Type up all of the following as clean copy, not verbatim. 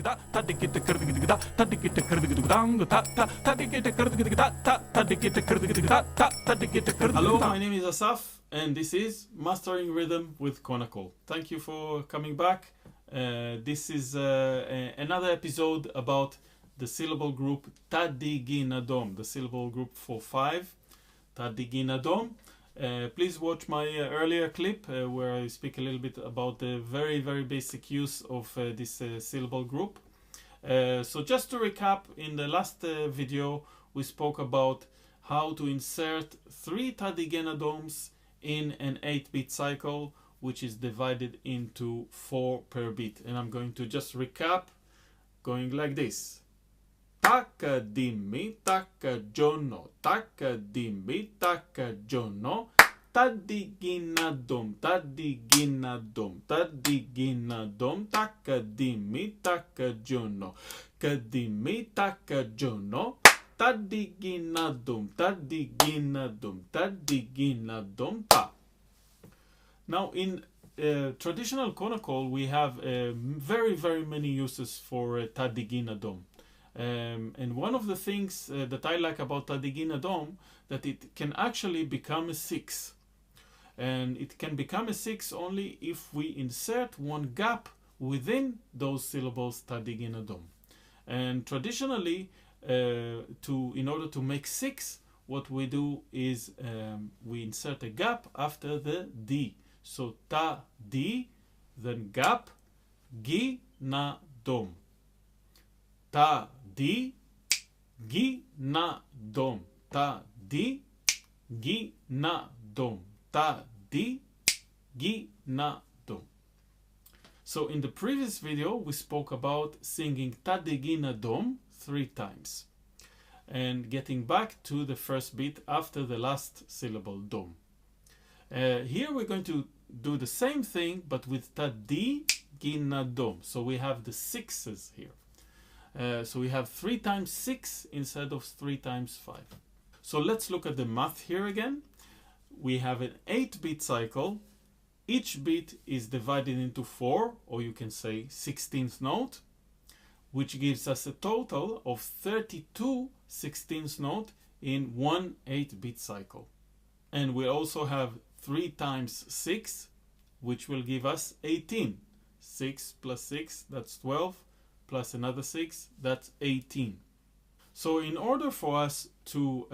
Hello, my name is Asaf, and this is Mastering Rhythm with Konnakol. Thank you for coming back. This is another episode about the syllable group Tadigin Adom, the syllable group for 5, Tadigin Adom. Please watch my earlier clip where I speak a little bit about the very basic use of this syllable group. So just to recap, in the last video we spoke about how to insert 3 Tadigin Adoms in an 8-beat cycle, which is divided into 4 per beat. And I'm going to just recap going like this. Taka dimmi, taka giorno, taka dimmi, taka giorno, tadiginadom, tadiginadom, tadiginadom, taka dimmi, taka giorno, kadimmi, taka giorno, tadiginadom, tadiginadom, tadiginadom, ta. Now in traditional Konnakol we have very many uses for tadiginadom. And one of the things that I like about Tadigin Adom, that it can actually become a 6. And it can become a 6 only if we insert one gap within those syllables Tadigin Adom. And traditionally, in order to make 6, what we do is we insert a gap after the D. So ta di, then gap, gi na dom. Ta di, gi na dom. Ta di, gi na dom. Ta di, gi na dom. So in the previous video we spoke about singing Tadigin Adom 3 times and getting back to the first beat after the last syllable dom. Here we're going to do the same thing but with Tadigin Adom. So we have the 6s here. So we have 3 times 6 instead of 3 times 5. So let's look at the math here again. We have an 8-beat cycle. Each beat is divided into 4, or you can say 16th note, which gives us a total of 32 16th note in one 8-beat cycle. And we also have 3 times 6, which will give us 18. 6 plus 6, that's 12. Plus another 6, that's 18. So in order for us to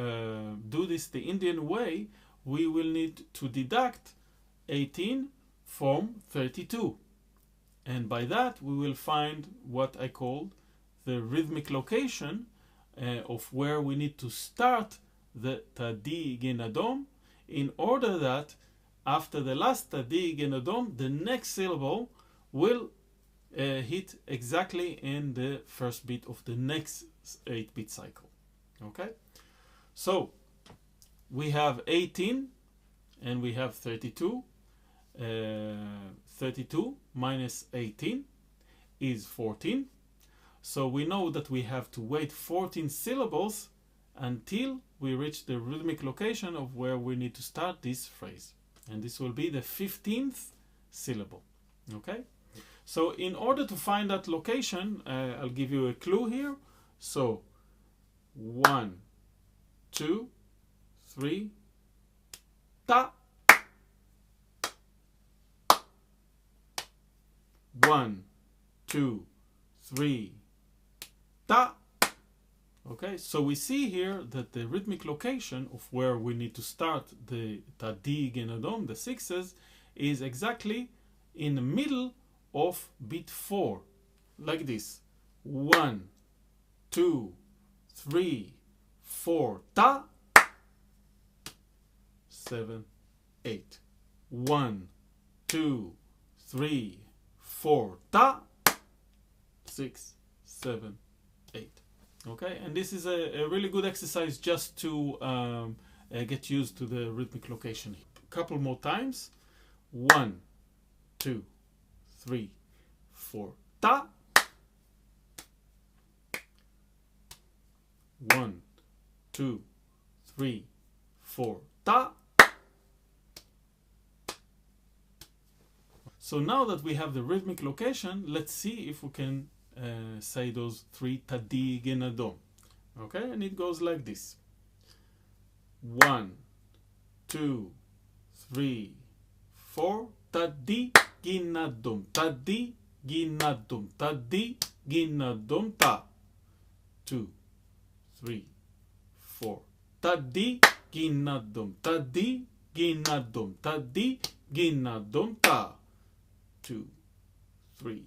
do this the Indian way, we will need to deduct 18 from 32. And by that we will find what I called the rhythmic location of where we need to start the Tadigin Adom, in order that after the last Tadigin Adom, the next syllable will hit exactly in the first beat of the next 8-beat cycle. Okay, so we have 18 and we have 32. 32 minus 18 is 14. So we know that we have to wait 14 syllables until we reach the rhythmic location of where we need to start this phrase. And this will be the 15th syllable. Okay? So in order to find that location, I'll give you a clue here. So 1, 2, 3, ta. 1, 2, 3, ta. Okay, so we see here that the rhythmic location of where we need to start the Tadigin Adom, the 6s, is exactly in the middle of beat 4, like this. 1, 2, 3, 4, ta. 7, 8. 1, 2, 3, 4, ta. 6, 7, 8. Okay, and this is a really good exercise just to get used to the rhythmic location. A couple more times. 1, 2, 3, 4, ta. 1, 2, 3, 4, ta. So now that we have the rhythmic location, let's see if we can say those three tadi ginadom. Okay, and it goes like this: 1, 2, 3, 4. Tadi ginadom, tadi ginadom, tadi ginadom ta. 2, 3, 4. Tadi ginadom, tadi ginadom, tadi ginadom ta. 2, 3,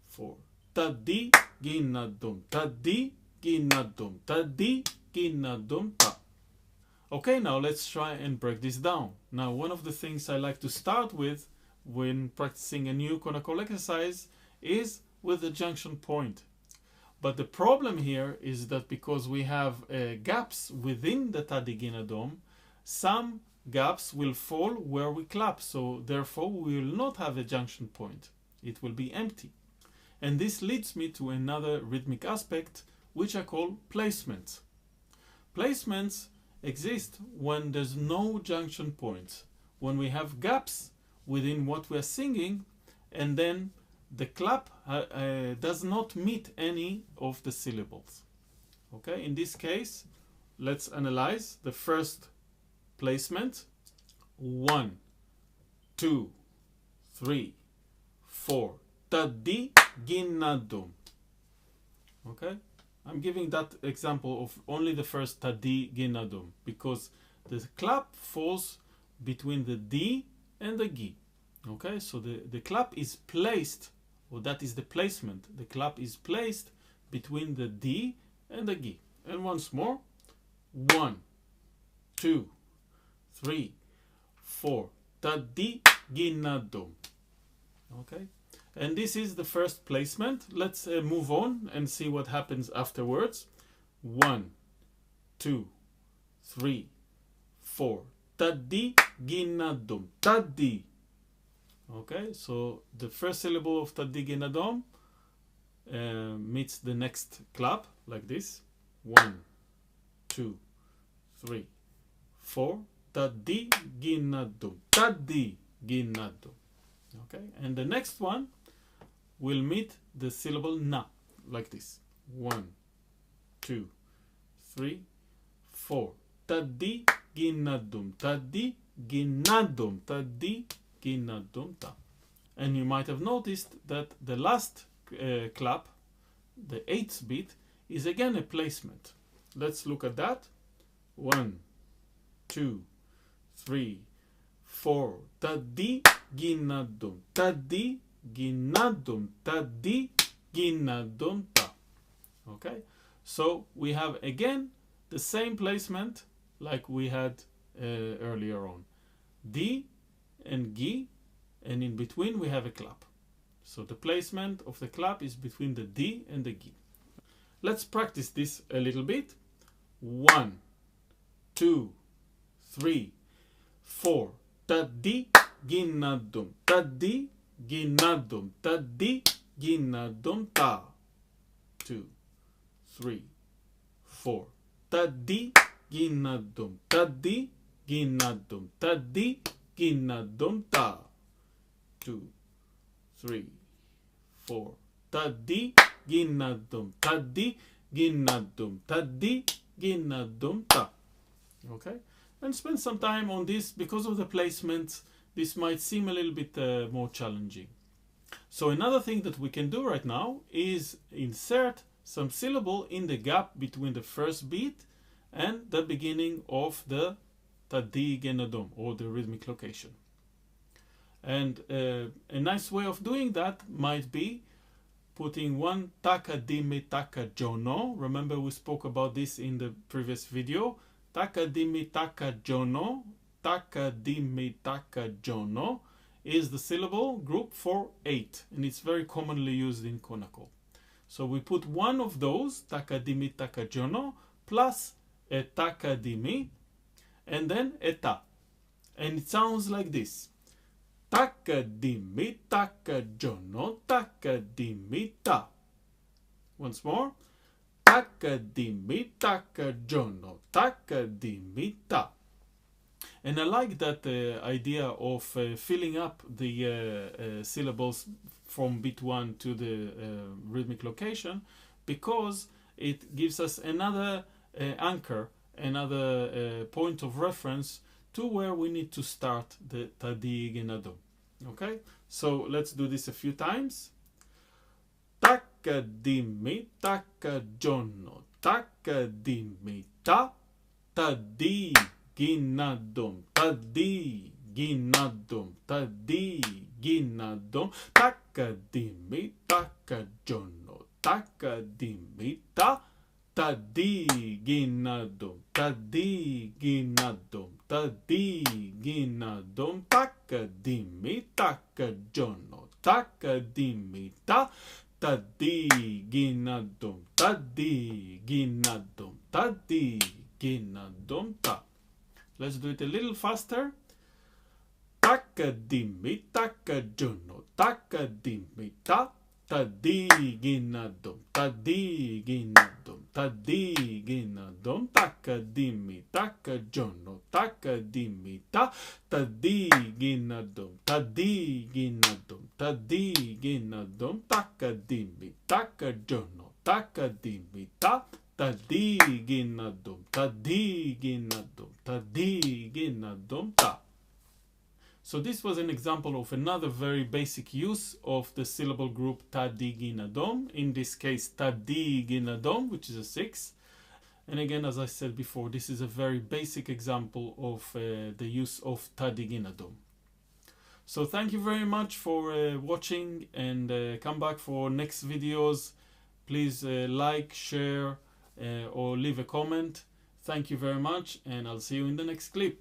4. Tadi ginadom, tadi ginadom, tadi ginadom ta. Okay, now let's try and break this down. Now, one of the things I like to start with when practicing a new Konnakol exercise is with the junction point. But the problem here is that because we have gaps within the tadi ginadom, some gaps will fall where we clap, so therefore we will not have a junction point. It will be empty. And this leads me to another rhythmic aspect, which I call placements. Placements exist when there's no junction points, when we have gaps within what we are singing, and then the clap does not meet any of the syllables. Okay, in this case, let's analyze the first placement. 1, 2, 3, 4. Tadi ginadom. Okay, I'm giving that example of only the first tadi ginadom because the clap falls between the D and the Gi. Okay, so the clap is placed, or that is the placement. The clap is placed between the D and the Gi. And once more, 1, 2, 3, 4. Tadi ginadom. Okay, and this is the first placement. Let's move on and see what happens afterwards. 1, 2, 3, 4. Tadi ginadom. Tadi. Okay, so the first syllable of tadi ginadom meets the next clap like this. 1, 2, 3, 4. Tadi ginadom. Tadi ginadom. Okay, and the next one will meet the syllable na like this. 1, 2, 3, 4. Tadi ginadum, tadi ginadum, tadi ginadum ta. And you might have noticed that the last clap, the 8th beat, is again a placement. Let's look at that. 1, 2, 3, 4. Tadi ginadum, tadi ginadum, tadi ginadum ta. Okay, so we have again the same placement like we had earlier on. D and Gi, and in between we have a clap. So the placement of the clap is between the D and the Gi. Let's practice this a little bit. 1, 2, 3, 4. Tadi ginadum, tadi ginadum, tadi ginadum ta. 2, 3, 4. Tadi ginadum, tadi ginadum, tadi ginadum ta. 2, 3, 4. Tadi ginadum, tadi ginadum, tadi ginadum ta. Okay, and spend some time on this. Because of the placement, this might seem a little bit more challenging. So another thing that we can do right now is insert some syllable in the gap between the first beat and the beginning of the tadi ginadum, or the rhythmic location. And a nice way of doing that might be putting one taka dimi taka jono. Remember, we spoke about this in the previous video. Taka dimi taka jono, taka dimi taka jono is the syllable group for 8, and it's very commonly used in Konnakol. So we put one of those, taka dimi taka jono, plus a taka dimi, and then a ta. And it sounds like this. Taka dimi taka jono, taka dimi ta. Once more. Taka dimi taka jono, taka dimi ta. And I like that idea of filling up the syllables from bit 1 to the rhythmic location, because it gives us another anchor, another point of reference to where we need to start the Tadi Ginado. Okay, so let's do this a few times. Takadimi takajono, takadimi ta, Tadi Ginadom, Tadi Ginadom, Tadi Ginadom, Takadimi takajono, Takadimi ta, Tadi Ginadom, Tadi Ginadom, Tadi Ginadom, Takadimi takajono, Takadimi ta, Tadi Ginadom, Tadi Ginadom, Tadi Ginadom ta. Let's do it a little faster. Takadimi takajono, Takadimi ta, Tadi Ginadom, Tadi Ginadom, Tadi Ginadom, Takadimi takajono, Takadimi ta, Tadi Ginadom, Tadi Ginadom, Tadi Ginadom, Takadimi takajono, Takadimi ta, Tadi Ginadom, Tadi Ginadom, Tadi Ginadom ta. So this was an example of another very basic use of the syllable group Tadi Ginadom, in this case Tadi Ginadom, which is a 6. And again, as I said before, this is a very basic example of the use of Tadi Ginadom. So thank you very much for watching, and come back for next videos. Please like, share, or leave a comment. Thank you very much, and I'll see you in the next clip.